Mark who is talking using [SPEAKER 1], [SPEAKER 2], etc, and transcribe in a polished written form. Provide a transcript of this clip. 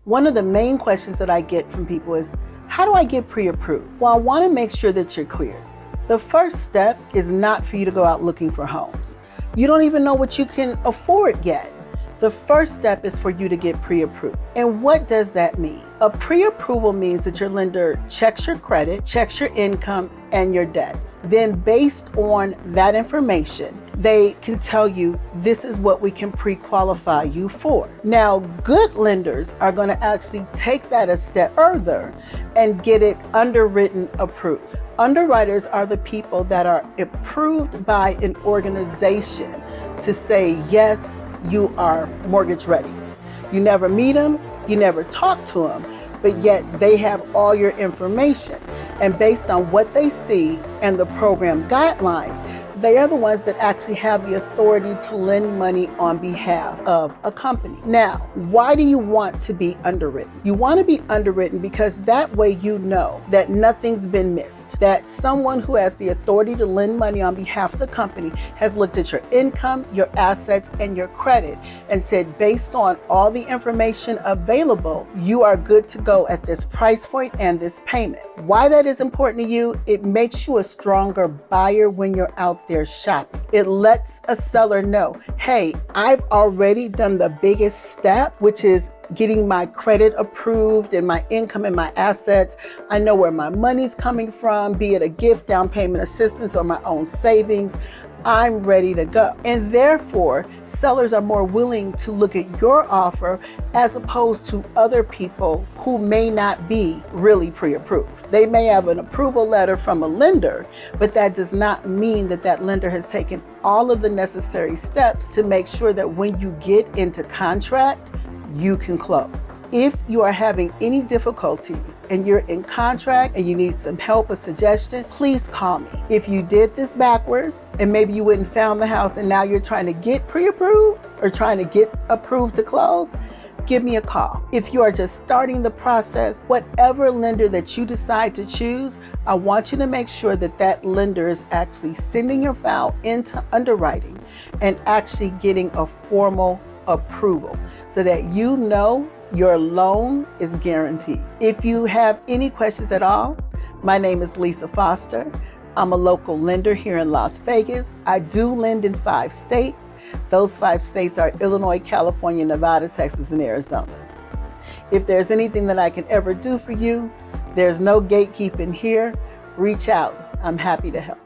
[SPEAKER 1] One of the main questions that I get from people is, how do I get pre-approved? Well, I want to make sure that you're clear. The first step is not for you to go out looking for homes. You don't even know what you can afford yet. The first step is for you to get pre-approved. And what does that mean? A pre-approval means that your lender checks your credit, checks your income, and your debts. Then based on that information, they can tell you this is what we can pre-qualify you for. Now, good lenders are going to actually take that a step further and get it underwritten approved. Underwriters are the people that are approved by an organization to say, yes, you are mortgage ready. You never meet them, you never talk to them, but yet they have all your information. And based on what they see and the program guidelines, they are the ones that actually have the authority to lend money on behalf of a company. Now, why do you want to be underwritten? You want to be underwritten because that way you know that nothing's been missed, that someone who has the authority to lend money on behalf of the company has looked at your income, your assets, and your credit and said, based on all the information available, you are good to go at this price point and this payment. Why that is important to you, it makes you a stronger buyer when you're out there shopping. It lets a seller know, hey, I've already done the biggest step, which is getting my credit approved and my income and my assets. I know where my money's coming from, be it a gift, down payment assistance, or my own savings. I'm ready to go. And therefore, sellers are more willing to look at your offer as opposed to other people who may not be really pre-approved. They may have an approval letter from a lender, but that does not mean that that lender has taken all of the necessary steps to make sure that when you get into contract, you can close. If you are having any difficulties and you're in contract and you need some help or suggestion, please call me. If you did this backwards and maybe you went and found the house and now you're trying to get pre-approved or trying to get approved to close, give me a call. If you are just starting the process, whatever lender that you decide to choose, I want you to make sure that that lender is actually sending your file into underwriting and actually getting a formal approval so that you know your loan is guaranteed. If you have any questions at all, my name is Lisa Foster. I'm a local lender here in Las Vegas. I do lend in 5 states. Those 5 states are Illinois, California, Nevada, Texas, and Arizona. If there's anything that I can ever do for you, there's no gatekeeping here. Reach out. I'm happy to help.